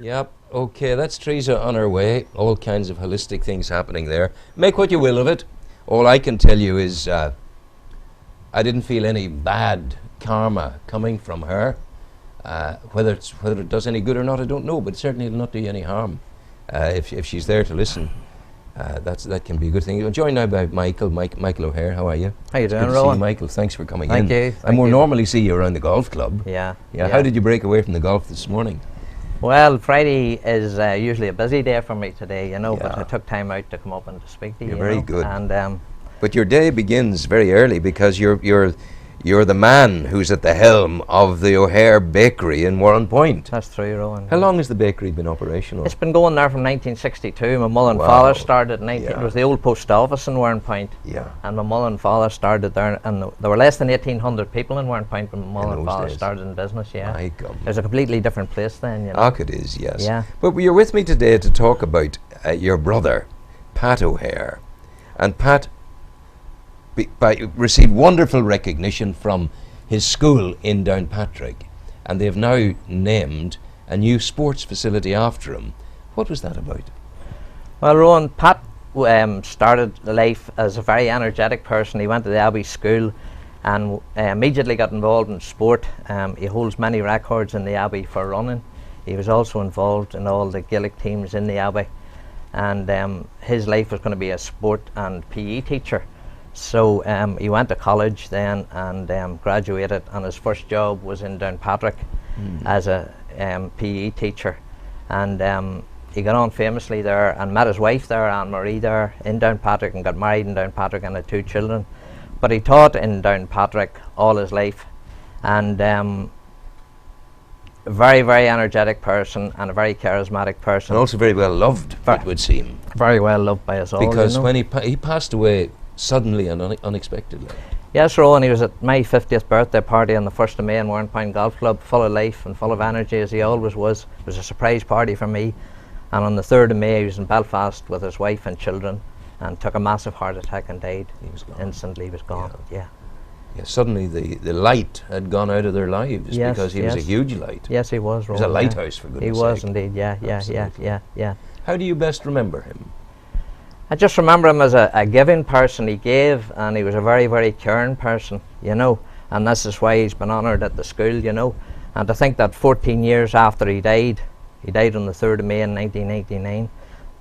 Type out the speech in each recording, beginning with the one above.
Yep. Okay, that's Teresa on her way. All kinds of holistic things happening there. Make what you will of it. All I can tell you is I didn't feel any bad karma coming from her. Whether it does any good or not, I don't know, but certainly it'll not do you any harm if she's there to listen. That can be a good thing. I'm joined now by Michael O'Hare. How are you? How you It's doing, good to see you, Rowan? Michael. Thanks for coming Thank in. you. I more you. normally see you around the golf club. Yeah. How did you break away from the golf this morning? Well, Friday is usually a busy day for me today, but Yeah. I took time out to come up and to speak to you. You're very good. And But your day begins very early because you're the man who's at the helm of the O'Hare Bakery in Warren Point. that's true, Rowan. How long has the bakery been operational? It's been going there from 1962. My mother and Wow. father started in Yeah. It was the old post office in Warren Point. Yeah. And my mother and father started there, and there were less than 1,800 people in Warren Point when my mother and those father days. started in business, yeah. My gum. It was a completely different place then, It is, yes. Yeah. But you're with me today to talk about your brother, Pat O'Hare. And Pat received wonderful recognition from his school in Downpatrick, and they've now named a new sports facility after him. What was that about? Well, Rowan, Pat started life as a very energetic person. He went to the Abbey School and immediately got involved in sport. He holds many records in the Abbey for running. He was also involved in all the Gaelic teams in the Abbey, and his life was going to be a sport and PE teacher. So he went to college then and graduated, and his first job was in Downpatrick as a PE teacher. And he got on famously there and met his wife there, Anne Marie, there in Downpatrick, and got married in Downpatrick and had 2 children. But he taught in Downpatrick all his life, and a very, very energetic person and a very charismatic person. And also very well loved, it would seem. Very well loved by us all. Because when he passed away suddenly and unexpectedly. Yes, Rowan, he was at my 50th birthday party on the 1st of May in Warren Point Golf Club, full of life and full of energy as he always was. It was a surprise party for me. And on the 3rd of May he was in Belfast with his wife and children and took a massive heart attack and died. He was gone. Instantly he was gone, yeah. Yeah, suddenly the light had gone out of their lives, Yes, because he was a yes. huge light. Yes, he was, He was Rowan. a lighthouse, for goodness He was sake. indeed, yeah. Absolutely. How do you best remember him? I just remember him as a giving person. He gave, and he was a very, very caring person, and this is why he's been honoured at the school, And to think that 14 years after he died on the 3rd of May in 1989,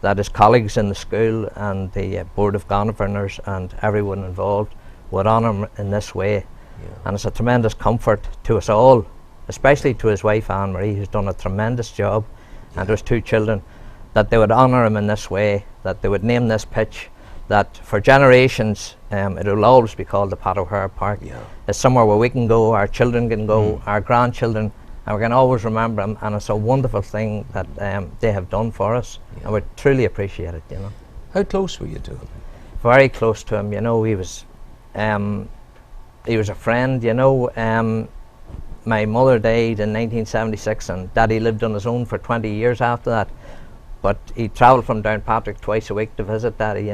that his colleagues in the school and the Board of Governors and everyone involved would honour him in this way. Yeah. And it's a tremendous comfort to us all, especially to his wife Anne Marie, who's done a tremendous job, and to his 2 children, that they would honour him in this way, that they would name this pitch, that for generations it will always be called the Pat O'Hare Park. Yeah. It's somewhere where we can go, our children can go, our grandchildren, and we can always remember him, and it's a wonderful thing that they have done for us, and we truly appreciate it, How close were you to him? Very close to him, he was a friend, my mother died in 1976 and Daddy lived on his own for 20 years after that. But he travelled from Downpatrick twice a week to visit Daddy,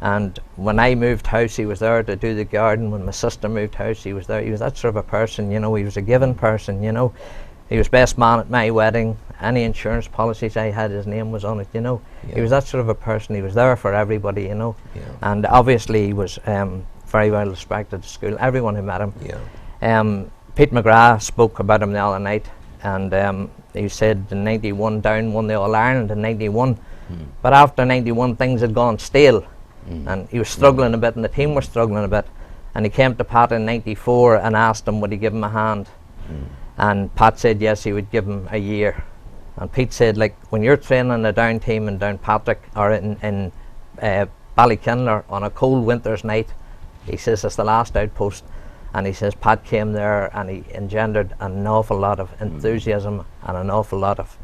And when I moved house, he was there to do the garden. When my sister moved house, he was there. He was that sort of a person, He was a giving person, He was best man at my wedding. Any insurance policies I had, his name was on it, Yeah. He was that sort of a person. He was there for everybody, Yeah. And obviously he was very well respected at school. Everyone who met him. Yeah. Pete McGrath spoke about him the other night, and he said in 91 Down won the All-Ireland in 91, but after 91 things had gone stale, and he was struggling a bit and the team were struggling a bit, and he came to Pat in 94 and asked him would he give him a hand, and Pat said yes, he would give him a year. And Pete said, like, when you're training a Down team in Downpatrick or in Ballykinler on a cold winter's night, he says it's the last outpost. And he says Pat came there and he engendered an awful lot of enthusiasm and an awful lot of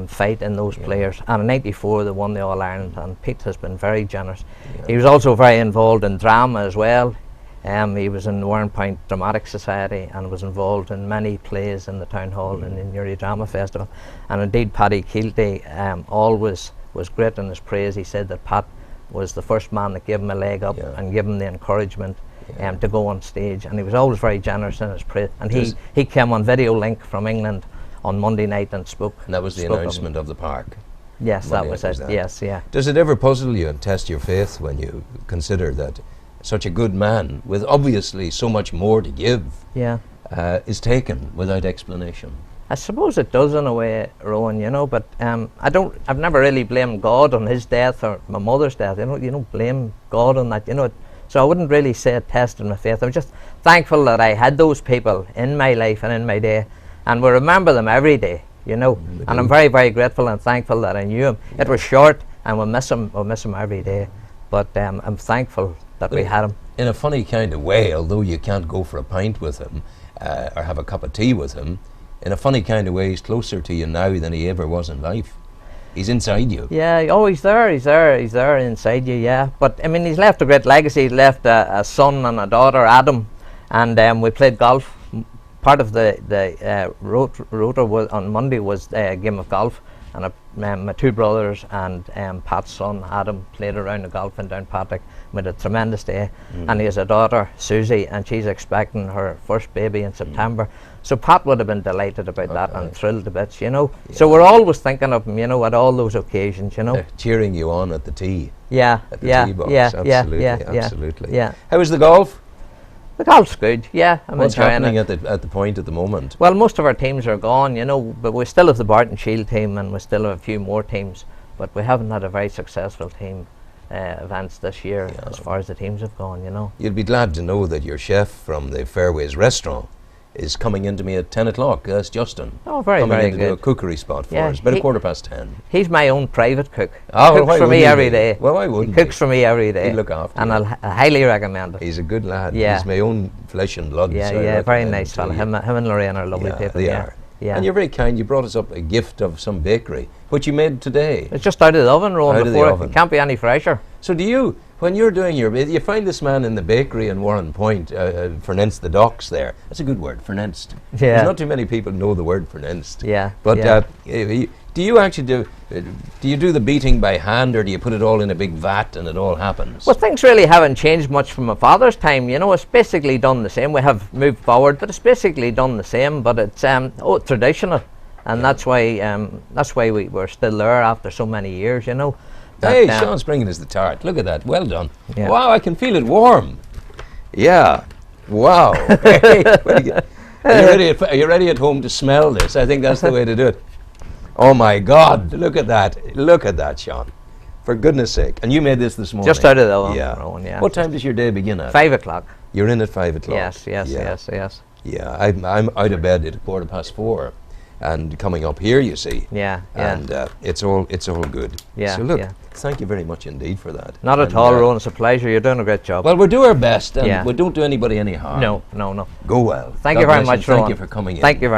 fight in those players. And in 94 they won the All-Ireland, and Pete has been very generous. He was also very involved in drama as well. He was in the Warren Point Dramatic Society and was involved in many plays in the Town Hall and in the Uri Drama Festival. And indeed Paddy Keelty always was great in his praise. He said that Pat was the first man that gave him a leg up and gave him the encouragement to go on stage, and he was always very generous in his praise. And he came on video link from England on Monday night and spoke. And that was the spoke announcement of the park. Yes, Monday that was night it. that. Yes, yeah. Does it ever puzzle you and test your faith when you consider that such a good man, with obviously so much more to give, Yeah. is taken without explanation? I suppose it does in a way, Rowan, you know, but I've never really blamed God on his death or my mother's death, you know. You don't blame God on that, you know. So I wouldn't really say it tested my faith. I'm just thankful that I had those people in my life and in my day, and we remember them every day, you know. And I'm very, very grateful and thankful that I knew him. It was short, and we'll miss him every day, but I'm thankful that we had him. In a funny kind of way, although you can't go for a pint with him or have a cup of tea with him, in a funny kind of way, he's closer to you now than he ever was in life. He's inside you. Yeah, oh, he's there inside you, yeah. But, I mean, he's left a great legacy. He left a son and a daughter, Adam, and we played golf. Part of the rota was on Monday was a game of golf, and my two brothers and Pat's son, Adam, played around the golf in Downpatrick. We had a tremendous day. And he has a daughter, Susie, and she's expecting her first baby in September. So Pat would have been delighted about that and thrilled to bits, you know. Yeah. So we're always thinking of him, you know, at all those occasions, you know. They're cheering you on at the tee. Yeah, At the yeah, tee box. yeah, Absolutely, yeah, absolutely. yeah. How was the golf? The golf's good, yeah. I'm What's enjoying happening it. at the point at the moment? Well, most of our teams are gone, you know, but we still have the Barton Shield team, and we still have a few more teams, but we haven't had a very successful team events this year as far as the teams have gone, you know. You'll be glad to know that your chef from the Fairways restaurant is coming in to me at 10 o'clock. That's Justin. Oh, very, coming very in to do a good. cookery spot for Yeah, us. About a 10:15. He's my own private cook. Oh, He well, why cooks for me wouldn't every he? day. Well, why He wouldn't cooks for me every day. He'd look after and you. I highly recommend it. He's a good lad. Yeah. He's my own flesh and blood. Yeah, so I yeah, very recommend nice to fella. you. Him and Lorraine are lovely people. They yeah. are. Yeah. And you're very kind. You brought us up a gift of some bakery, which you made today. It's just out of the oven, Rowan, Out of the before oven. it can't be any fresher. So do you, when you're doing you find this man in the bakery in Warren Point, Fernence the docks there. That's a good word, Fernenced. Yeah. There's not too many people know the word Fernenced. Yeah. But yeah. do you actually do you do the beating by hand, or do you put it all in a big vat and it all happens? Well, things really haven't changed much from my father's time. You know, it's basically done the same. We have moved forward, but it's basically done the same. But it's traditional, and that's why we're still there after so many years. You know. Hey, Sean's bringing us the tart. Look at that. Well done. Yeah. Wow, I can feel it warm. Yeah. Wow. Hey, are you ready at home to smell this? I think that's the way to do it. Oh my God! Look at that! Look at that, Sean. For goodness sake! And you made this morning. Just out of the oven. Yeah. Rowan, yeah. What time does your day begin at? 5 o'clock. You're in at 5 o'clock. Yes, yes, Yeah. yes, yes. Yeah, I'm out of bed at 4:15, and coming up here, you see. Yeah, yeah. And it's all good. Yeah, So look, yeah. thank you very much indeed for that. Not at And, all, Rowan. It's a pleasure. You're doing a great job. Well, we'll do our best, and Yeah. we don't do anybody any harm. No, no, no. Go well. Thank God you very bless much, Thank Rowan. you for coming in. Thank you very much.